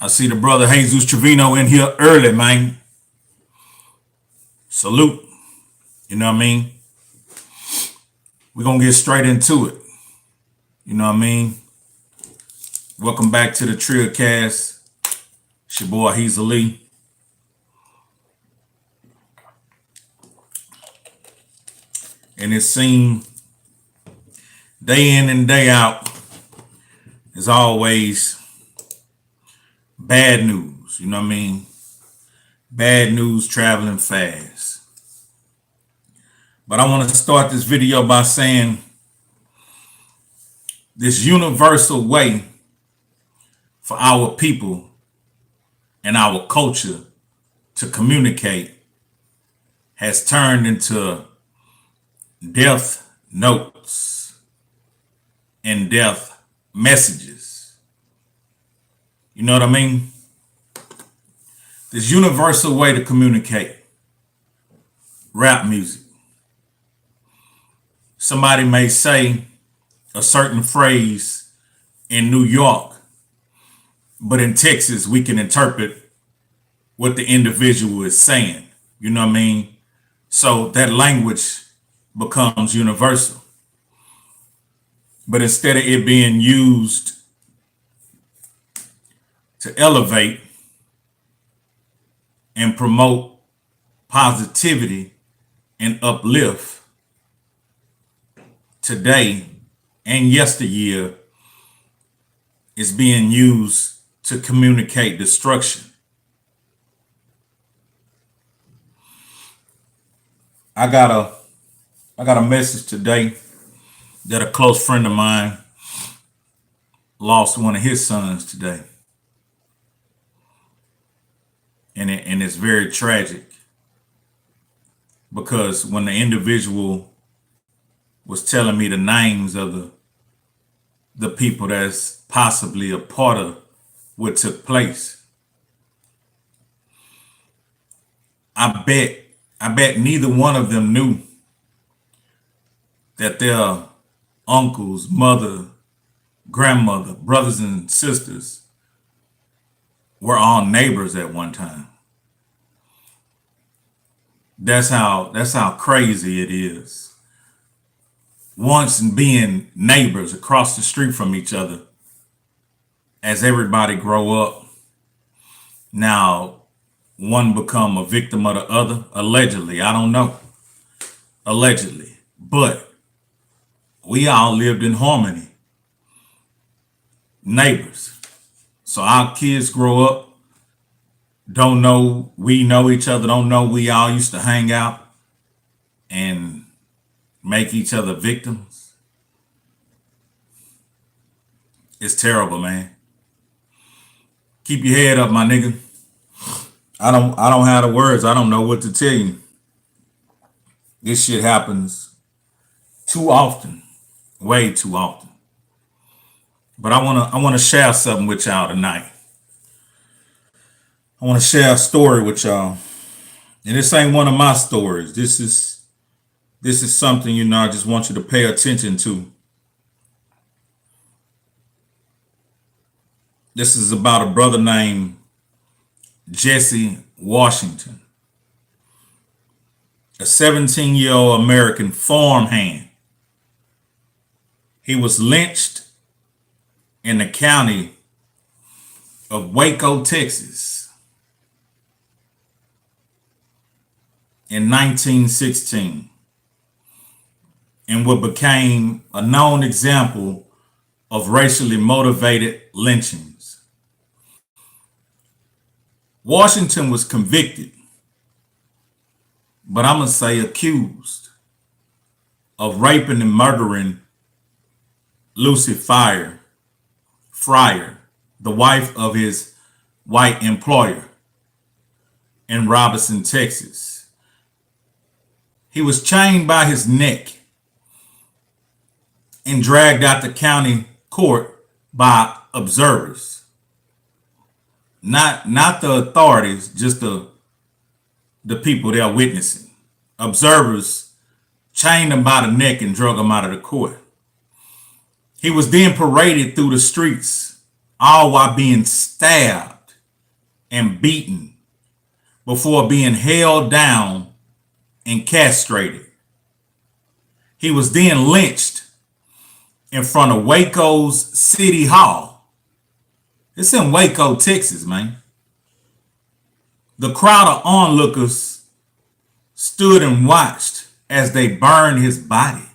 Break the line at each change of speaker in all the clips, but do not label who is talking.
I see the brother Jesus Trevino in here early, man. Salute. You know what I mean? We're going to get straight into it. You know what I mean? Welcome back to the Trillcast. It's your boy Hezeleo. And it seemed day in and day out is always bad news. You know what I mean? Bad news traveling fast. But I want to start this video by saying this universal way for our people and our culture to communicate has turned into death notes and death messages. You know what I mean? This universal way to communicate. Rap music. Somebody may say a certain phrase in New York, but in Texas, we can interpret what the individual is saying. You know what I mean? So that language becomes universal. But instead of it being used to elevate and promote positivity and uplift, today and yesteryear is being used to communicate destruction. I got a message today that a close friend of mine lost one of his sons today. And it's very tragic because when the individual was telling me the names of the people that's possibly a part of what took place, I bet neither one of them knew that their uncles, mother, grandmother, brothers and sisters were all neighbors at one time. That's how crazy it is. Once being neighbors across the street from each other, as everybody grow up, now one become a victim of the other, allegedly. I don't know. Allegedly. But we all lived in harmony. Neighbors. So our kids grow up, don't know we know each other, don't know we all used to hang out and make each other victims. It's terrible, man. Keep your head up, my nigga. I don't have the words. I don't know what to tell you. This shit happens too often, way too often. But I wanna share something with y'all tonight. I want to share a story with y'all. And this ain't one of my stories. This is something, I just want you to pay attention to. This is about a brother named Jesse Washington, a 17-year-old American farmhand. He was lynched in the county of Waco, Texas in 1916. And what became a known example of racially motivated lynchings. Washington was convicted, but I'm going to say accused, of raping and murdering Lucy Fryer, the wife of his white employer in Robertson, Texas. He was chained by his neck and dragged out the county court by observers. Not the authorities, just the people there witnessing. Observers chained him by the neck and drug him out of the court. He was then paraded through the streets, all while being stabbed and beaten before being held down and castrated. He was then lynched in front of Waco's City Hall. It's in Waco, Texas, man. The crowd of onlookers stood and watched as they burned his body.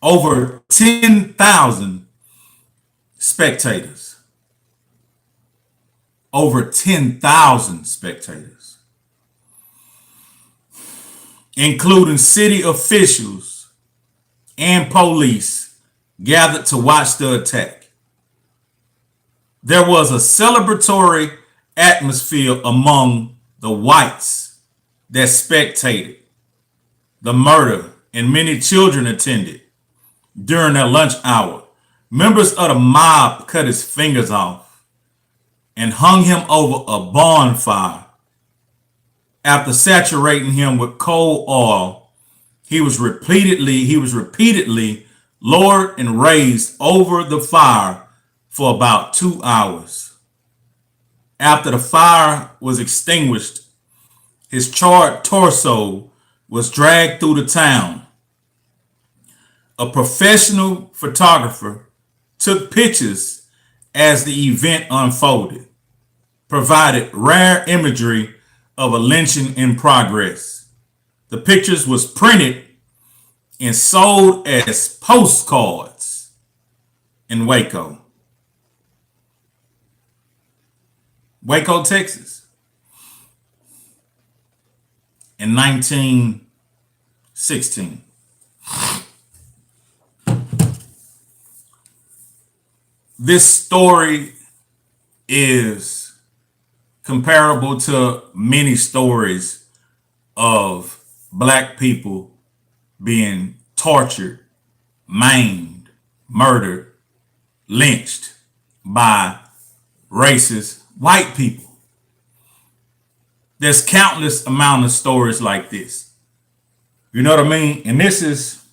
Over 10,000 spectators. Over 10,000 spectators, including city officials and police, gathered to watch the attack. There was a celebratory atmosphere among the whites that spectated the murder, and many children attended. During their lunch hour, members of the mob cut his fingers off and hung him over a bonfire. After saturating him with coal oil, he was repeatedly lowered and raised over the fire for about 2 hours. After the fire was extinguished, his charred torso was dragged through the town. A professional photographer took pictures as the event unfolded, provided rare imagery of a lynching in progress. The pictures was printed and sold as postcards in Waco, Texas, in 1916. This story is comparable to many stories of black people being tortured, maimed, murdered, lynched by racist white people. There's countless amount of stories like this. You know what I mean? And this is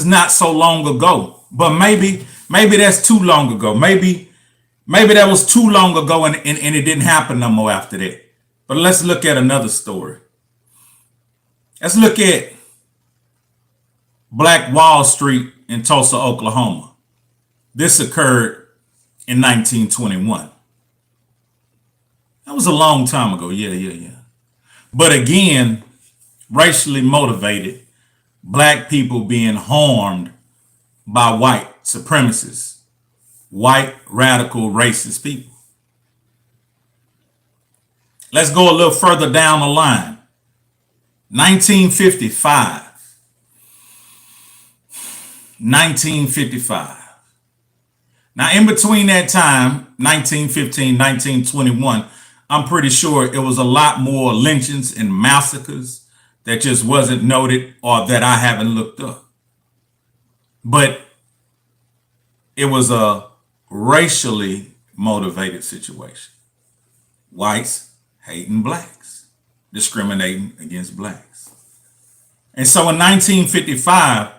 not so long ago, but maybe that's too long ago. Maybe that was too long ago and it didn't happen no more after that. But let's look at another story. Let's look at Black Wall Street in Tulsa, Oklahoma. This occurred in 1921. That was a long time ago. Yeah. But again, racially motivated black people being harmed by white supremacists, white radical racist people. Let's go a little further down the line. 1955. 1955. Now, in between that time, 1915, 1921, I'm pretty sure it was a lot more lynchings and massacres that just wasn't noted or that I haven't looked up. But it was a racially motivated situation. Whites hating blacks, discriminating against blacks. And so in 1955,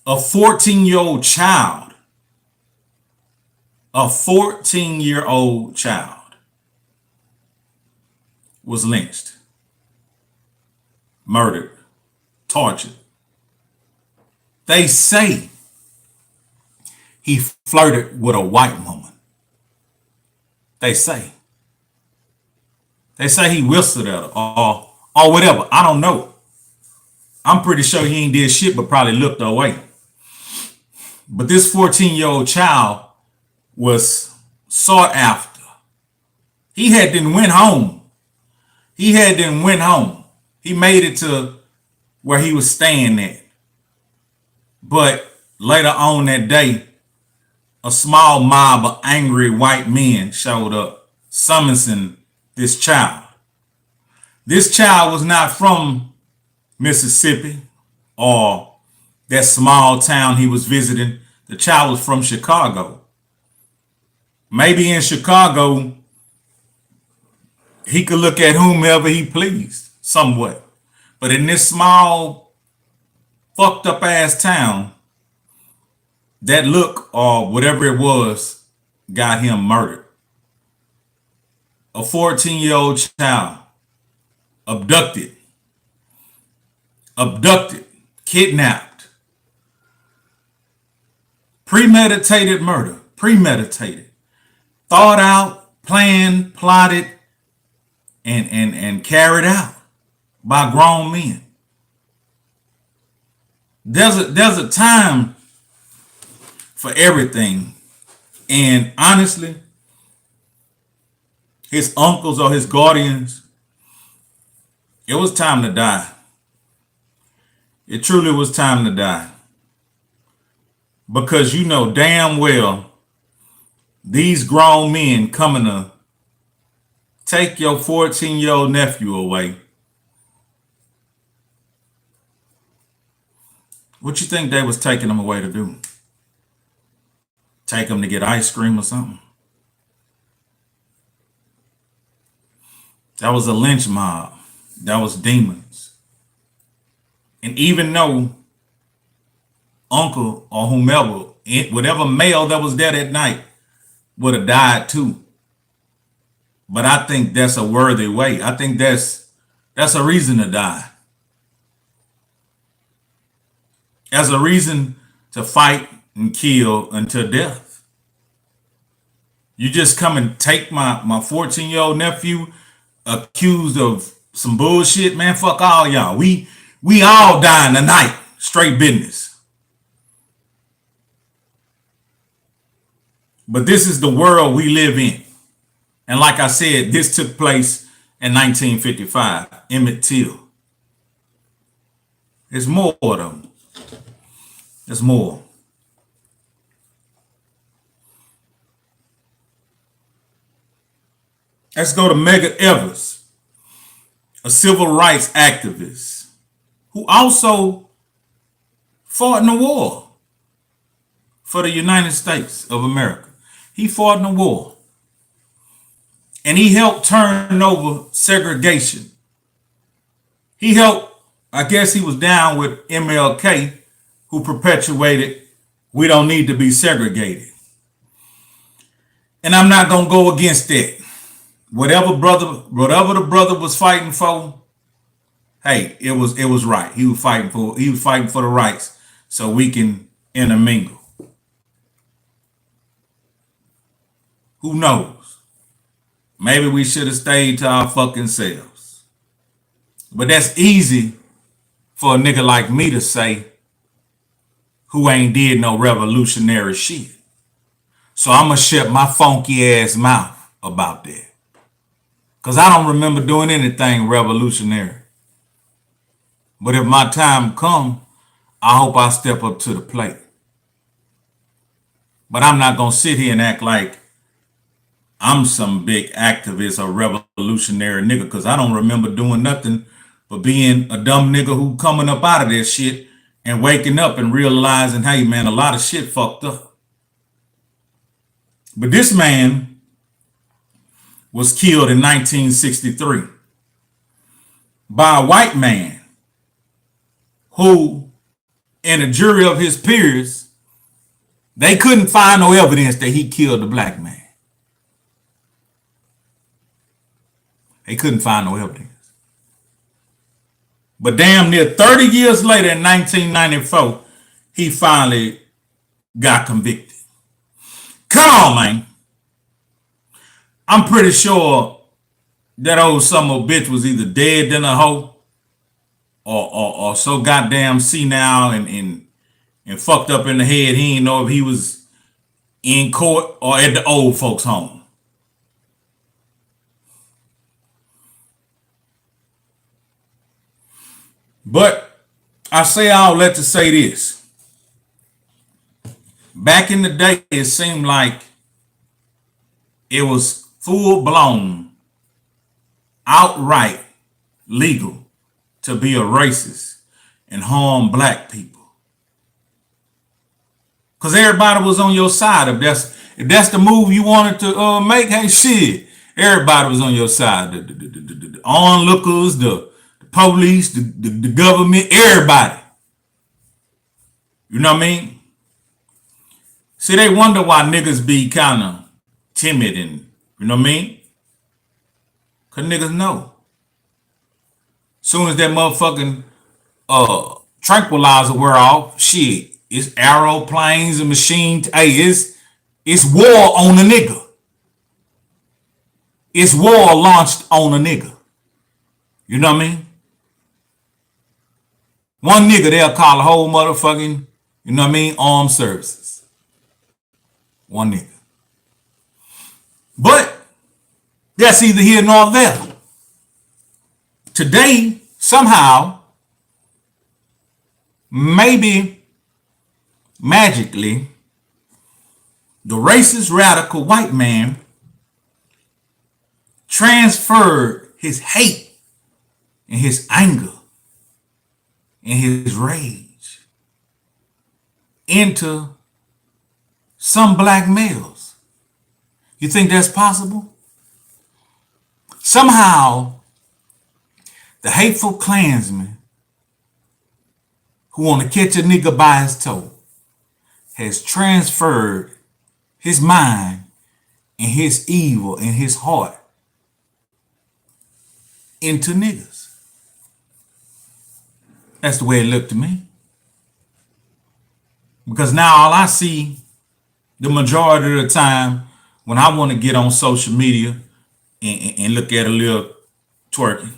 a 14-year-old child, was lynched, murdered, tortured. They say he flirted with a white woman. They say he whistled at her or whatever. I don't know. I'm pretty sure he ain't did shit but probably looked away. But this 14-year-old child was sought after. He had then went home. He made it to where he was staying at. But later on that day, a small mob of angry white men showed up, summoning this child. This child was not from Mississippi or that small town he was visiting. The child was from Chicago. Maybe in Chicago, he could look at whomever he pleased, somewhat. But in this small, fucked up ass town, that look or whatever it was got him murdered. A 14-year-old child abducted, kidnapped, premeditated murder, thought out, planned, plotted, and carried out by grown men. There's a time for everything. And honestly, his uncles or his guardians, it was time to die. It truly was time to die. Because you know damn well these grown men coming to take your 14-year-old nephew away. What you think they was taking him away to do? Take him to get ice cream or something? That was a lynch mob. That was demons. And even though uncle or whomever, whatever male that was there that night would have died too. But I think that's a worthy way. I think that's a reason to die. As a reason to fight and kill until death. You just come and take my 14-year-old nephew accused of some bullshit, man. Fuck all y'all. We all dying tonight. Straight business. But this is the world we live in. And like I said, this took place in 1955. Emmett Till. There's more though. There's more. Let's go to Medgar Evers, a civil rights activist who also fought in the war for the United States of America. He fought in the war. And he helped turn over segregation. He helped, I guess he was down with MLK, who perpetuated, we don't need to be segregated. And I'm not going to go against that. Whatever the brother was fighting for, hey, it was right. He was fighting for the rights so we can intermingle. Who knows? Maybe we should have stayed to our fucking selves. But that's easy for a nigga like me to say who ain't did no revolutionary shit. So I'm going to shut my funky ass mouth about that. Because I don't remember doing anything revolutionary. But if my time comes, I hope I step up to the plate. But I'm not going to sit here and act like I'm some big activist or revolutionary nigga, because I don't remember doing nothing but being a dumb nigga who coming up out of this shit and waking up and realizing, hey man, a lot of shit fucked up. But this man was killed in 1963 by a white man who, in a jury of his peers, they couldn't find no evidence that he killed the black man. They couldn't find no evidence. But damn near 30 years later in 1994, he finally got convicted. Come on, man. I'm pretty sure that old son of a bitch was either dead than a hoe or so goddamn senile and fucked up in the head he didn't know if he was in court or at the old folks' home. But I say all that to say this. Back in the day, it seemed like it was full-blown, outright legal to be a racist and harm black people. Because everybody was on your side. If that's the move you wanted to make, hey, shit, everybody was on your side. The onlookers, the police, the government, everybody. You know what I mean? See, they wonder why niggas be kind of timid and, you know what I mean? Cause niggas know. Soon as that motherfucking tranquilizer wear off, shit, it's aeroplanes and machines. Hey, it's war on a nigga. It's war launched on a nigga. You know what I mean? One nigga, they'll call a whole motherfucking, you know what I mean, armed services. One nigga. But that's either here nor there. Today, somehow, maybe magically, the racist radical white man transferred his hate and his anger and his rage into some black males. You think that's possible? Somehow, the hateful Klansman who want to catch a nigga by his toe has transferred his mind and his evil and his heart into niggas. That's the way it looked to me. Because now all I see the majority of the time when I want to get on social media and look at a little twerking,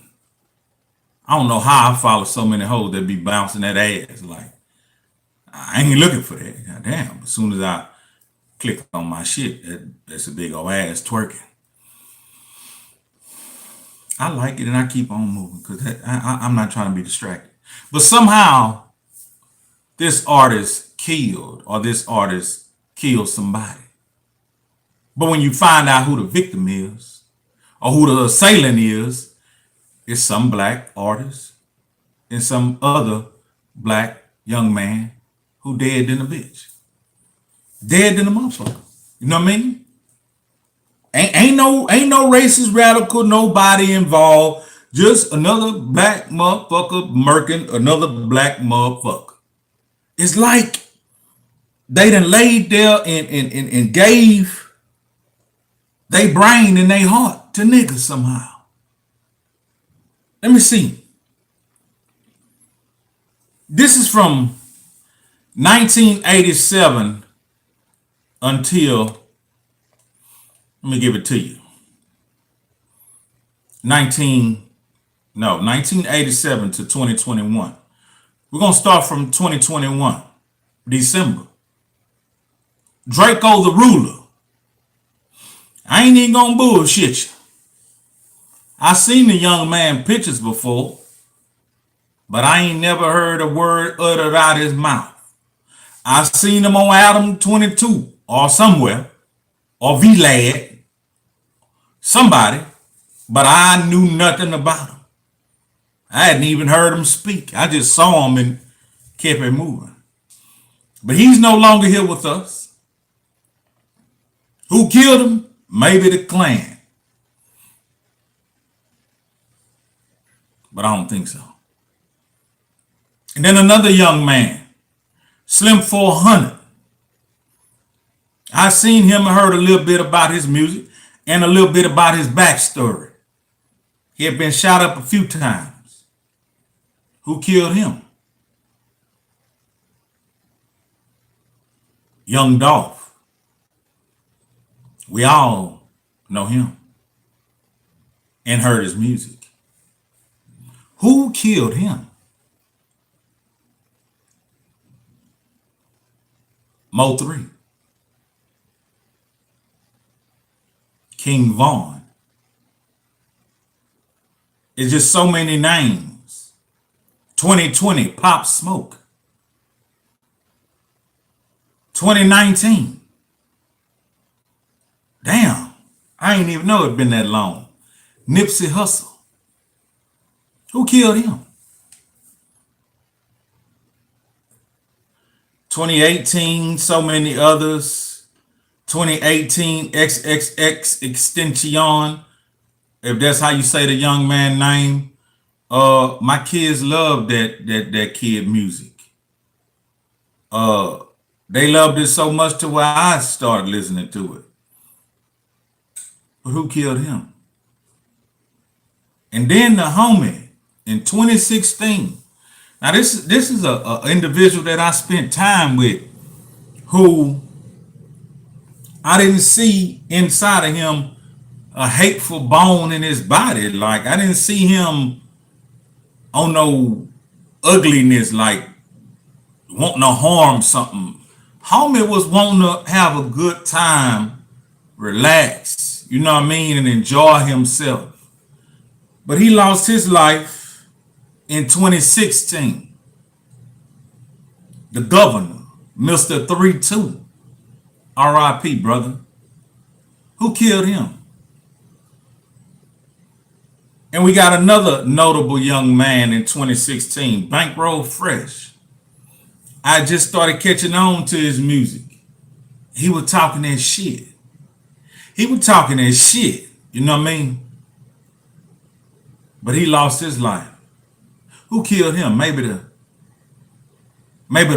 I don't know how I follow so many hoes that be bouncing that ass. Like, I ain't looking for that. God damn. As soon as I click on my shit, that's a big old ass twerking. I like it and I keep on moving because I'm not trying to be distracted. But somehow, this artist killed somebody. But when you find out who the victim is or who the assailant is, it's some black artist and some other black young man who dead than a bitch. Dead than a motherfucker. You know what I mean? Ain't no racist radical, nobody involved. Just another black motherfucker murking another black motherfucker. It's like they done laid there and gave they brain and they heart to niggas somehow. Let me see. This is from 1987 until, let me give it to you. 1987 to 2021. We're going to start from 2021, December. Draco the Ruler. I ain't even going to bullshit you. I seen the young man pictures before, but I ain't never heard a word uttered out his mouth. I seen him on Adam 22 or somewhere, or VLAD, somebody, but I knew nothing about him. I hadn't even heard him speak. I just saw him and kept it moving. But he's no longer here with us. Who killed him? Maybe the Klan. But I don't think so. And then another young man, Slim 400. I seen him and heard a little bit about his music and a little bit about his backstory. He had been shot up a few times. Who killed him? Young Dolph. We all know him and heard his music. Who killed him? Mo 3. King Vaughn. It's just so many names. 2020, Pop Smoke. 2019. Damn, I ain't even know it been that long. Nipsey Hussle. Who killed him? 2018, so many others. 2018, XXX Extension, if that's how you say the young man's name. My kids love that kid music. They loved it so much to where I started listening to it. But who killed him? And then the homie in 2016. Now this is a individual that I spent time with, who I didn't see inside of him a hateful bone in his body. Like, I didn't see him on no ugliness, like wanting to harm something. Homie was wanting to have a good time, relax, you know what I mean, and enjoy himself. But he lost his life in 2016. The governor, Mr. 3-2, R.I.P., brother. Who killed him? And we got another notable young man in 2016, Bankroll Fresh. I just started catching on to his music. He was talking that shit. You know what I mean? But he lost his life. Who killed him? Maybe the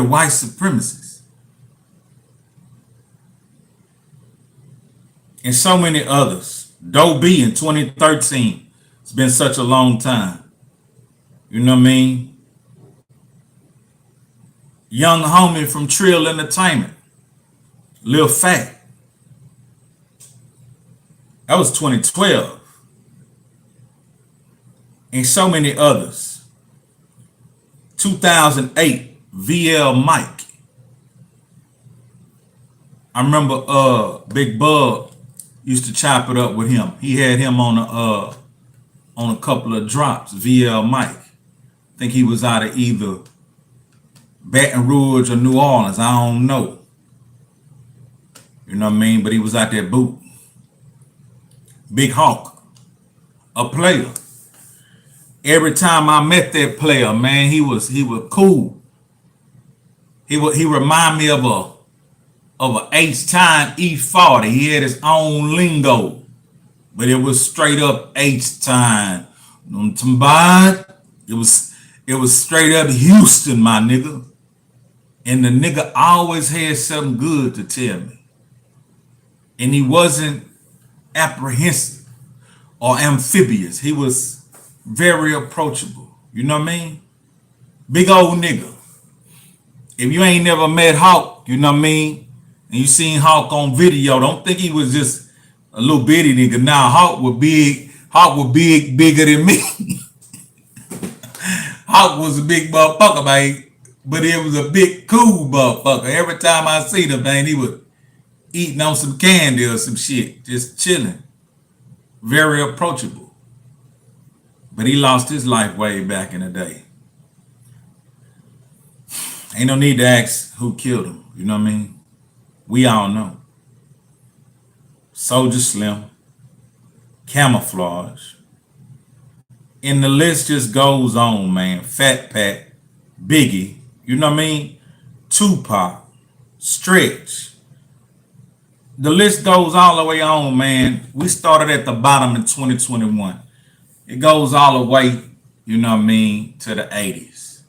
white supremacists. And so many others. Doe-B in 2013. It's been such a long time. You know what I mean? Young homie from Trill Entertainment, Lil Fat. That was 2012. And so many others. 2008, VL Mike. I remember Big Bug used to chop it up with him. He had him on a couple of drops, VL Mike. I think he was out of either Baton Rouge or New Orleans, I don't know. You know what I mean? But he was out there boot. Big Hawk, a player. Every time I met that player, man, he was cool. He remind me of a H-Time E40. He had his own lingo, but it was straight up H-Time. It was straight up Houston, my nigga. And the nigga always had something good to tell me. And he wasn't apprehensive or amphibious. He was very approachable. You know what I mean? Big old nigga. If you ain't never met Hawk, you know what I mean? And you seen Hawk on video, don't think he was just a little bitty nigga. Now Hawk was bigger than me. Hawk was a big motherfucker, man. But it was a big cool motherfucker. Every time I see him, man, he was eating on some candy or some shit, just chilling. Very approachable. But he lost his life way back in the day. Ain't no need to ask who killed him. You know what I mean? We all know. Soldier Slim, Camouflage. And the list just goes on, man. Fat Pat, Biggie, you know what I mean? Tupac, Stretch. The list goes all the way on, man. We started at the bottom in 2021. It goes all the way, you know what I mean, to the 80s.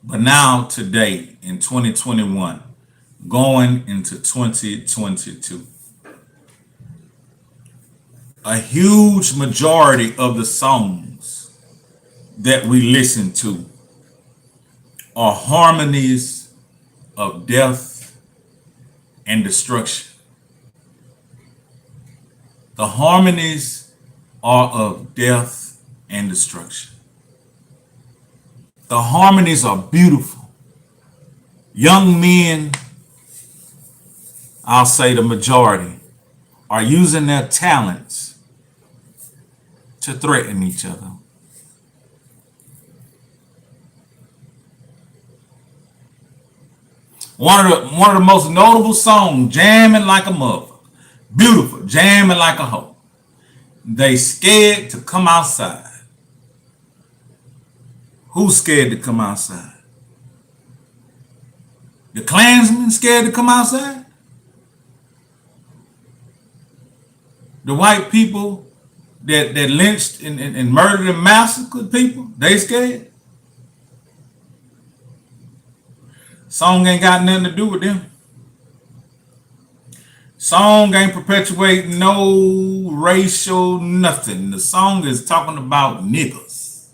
But now, today, in 2021, going into 2022, a huge majority of the songs that we listen to are harmonies of death and destruction. The harmonies are of death and destruction. The harmonies are beautiful. Young men, I'll say the majority, are using their talents to threaten each other. One of the most notable songs, Jamming Like a Mother. Beautiful, jamming like a hoe. They scared to come outside. Who's scared to come outside? The Klansmen scared to come outside? The white people that lynched and murdered and massacred people, they scared? Song ain't got nothing to do with them. Song ain't perpetuating no racial nothing. The song is talking about niggas.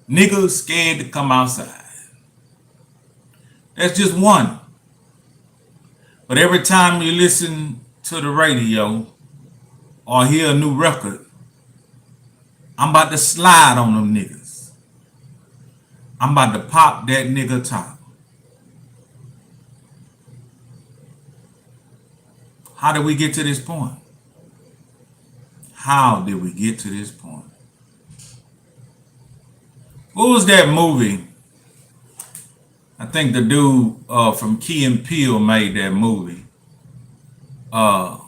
Niggas scared to come outside. That's just one. But every time you listen to the radio or hear a new record, I'm about to slide on them niggas. I'm about to pop that nigga top. How did we get to this point? How did we get to this point? What was that movie? I think the dude from Key and Peele made that movie. What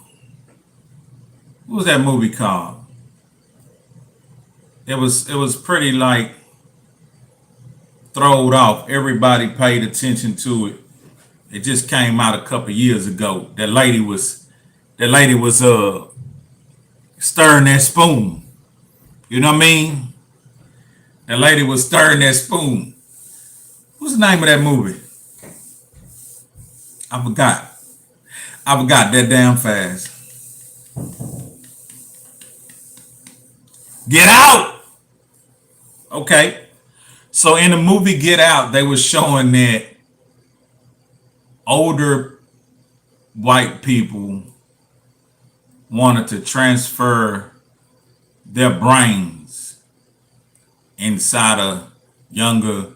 was that movie called? It was pretty like throwed off. Everybody paid attention to it. It just came out a couple years ago. That lady was stirring that spoon. You know what I mean? That lady was stirring that spoon. What's the name of that movie? I forgot that damn fast. Get Out! Okay. So in the movie Get Out, they were showing that older white people wanted to transfer their brains inside of younger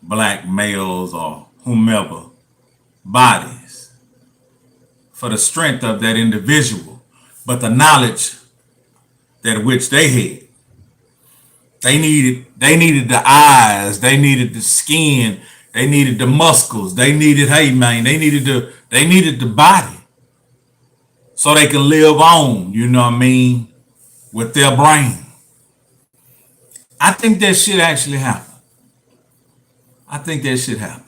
black males or whomever bodies for the strength of that individual, but the knowledge that which they had. They needed the eyes, they needed the skin, they needed the muscles, they needed, hey man, they needed the body so they can live on, you know what I mean, with their brain. I think that shit actually happened. I think that shit happened.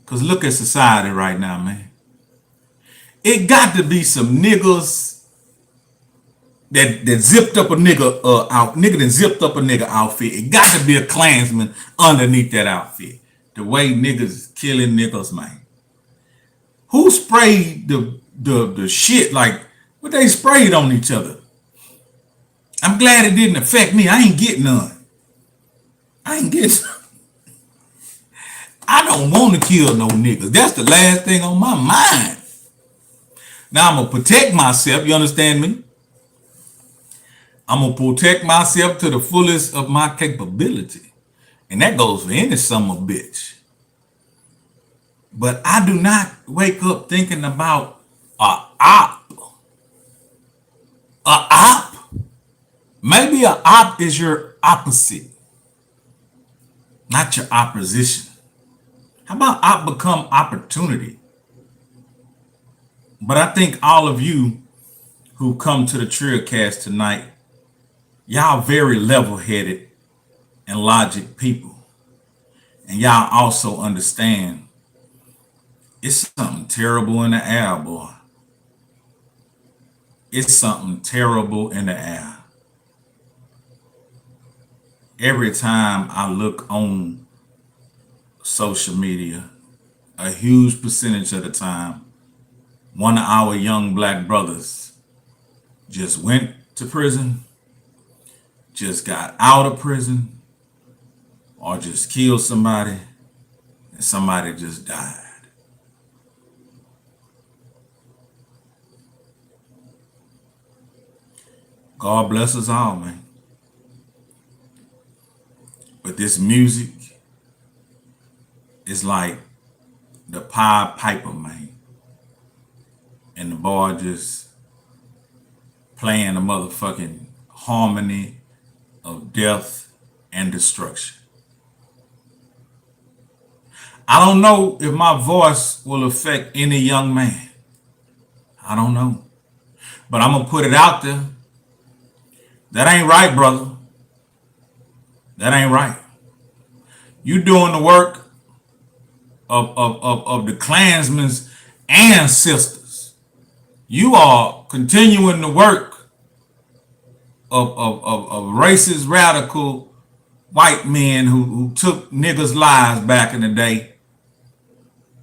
Cause look at society right now, man. It got to be some niggas that zipped up a nigga that zipped up a nigga outfit. It got to be a Klansman underneath that outfit. The way niggas is killing niggas, man. Who sprayed the shit like what they sprayed on each other? I'm glad it didn't affect me. I ain't getting none. I don't want to kill no niggas. That's the last thing on my mind. Now I'm going to protect myself. You understand me? I'm going to protect myself to the fullest of my capability. And that goes for any son of a bitch. But I do not wake up thinking about a op. A op? Maybe a op is your opposite, not your opposition. How about op become opportunity? But I think all of you who come to the Trillcast tonight, y'all very level-headed and logic people. And y'all also understand it's something terrible in the air, boy. It's something terrible in the air. Every time I look on social media, a huge percentage of the time, one of our young black brothers just went to prison, just got out of prison, or just killed somebody, and somebody just died. God bless us all, man. But this music is like the Pied Piper, man. And the boy just playing a motherfucking harmony of death and destruction. I don't know if my voice will affect any young man. I don't know. But I'm going to put it out there. That ain't right, brother. That ain't right. You doing the work of the Klansmen's ancestors. You are continuing the work of racist, radical white men who took niggas' lives back in the day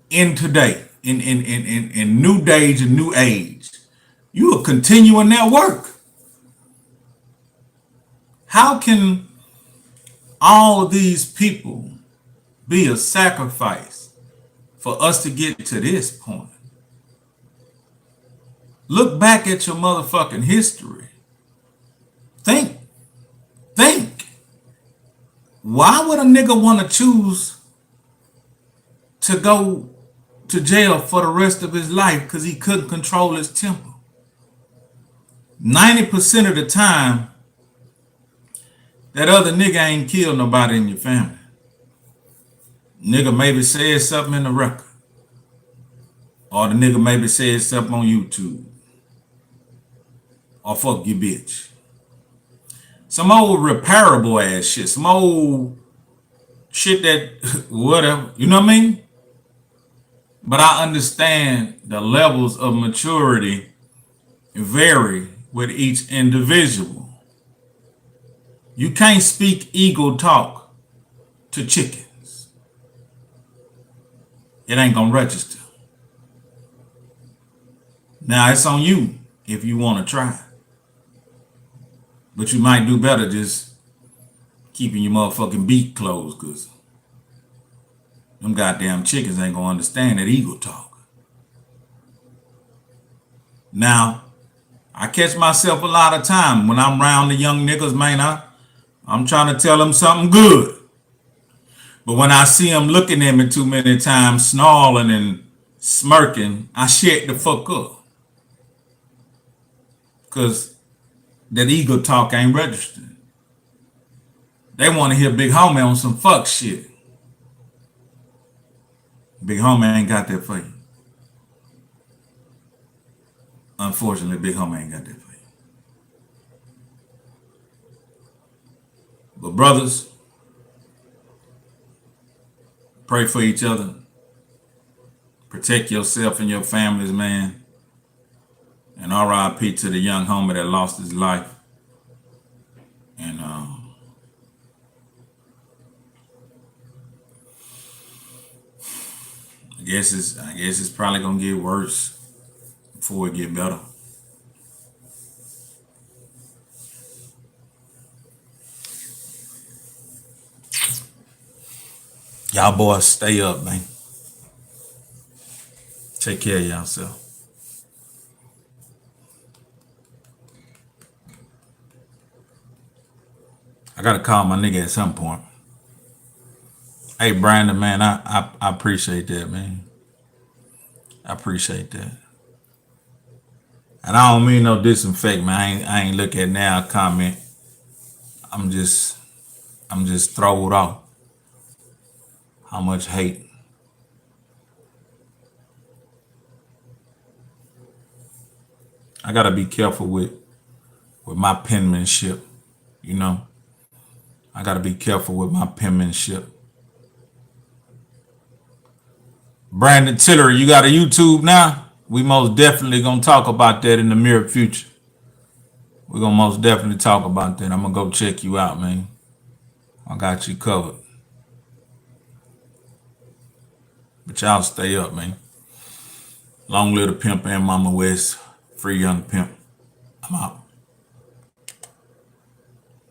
in today. in new days and new age. You are continuing that work. How can all of these people be a sacrifice for us to get to this point? Look back at your motherfucking history. Think. Why would a nigga want to choose to go to jail for the rest of his life because he couldn't control his temper? 90% of the time, that other nigga ain't killed nobody in your family. Nigga maybe said something in the record. Or the nigga maybe said something on YouTube. Or fuck you, bitch. Some old repairable ass shit. Some old shit that, whatever. You know what I mean? But I understand the levels of maturity vary with each individual. You can't speak ego talk to chickens. It ain't gonna register. Now it's on you if you want to try. But you might do better just keeping your motherfucking beak closed, because them goddamn chickens ain't gonna understand that ego talk. Now, I catch myself a lot of time when I'm around the young niggas, man, I'm trying to tell them something good. But when I see them looking at me too many times, snarling and smirking, I shut the fuck up. Because that ego talk ain't registered. They want to hear Big Homie on some fuck shit. Big Homie ain't got that for you. Unfortunately, Big Homie ain't got that for you. But brothers, pray for each other. Protect yourself and your families, man. And RIP to the young homie that lost his life. And I guess it's probably gonna get worse before it get better. Y'all boys stay up, man. Take care of yourself. I gotta call my nigga at some point. Hey Brandon, man, I appreciate that, man. I appreciate that. And I don't mean no disinfect, man. I ain't look at now comment. I'm just throwed off. How much hate. I gotta be careful with my penmanship, you know. I gotta be careful with my penmanship. Brandon Tillery, you got a YouTube now? We most definitely gonna talk about that in the near future. We're gonna most definitely talk about that. I'm gonna go check you out, man. I got you covered. But y'all stay up, man. Long live the pimp and Mama West. Free young pimp. I'm out.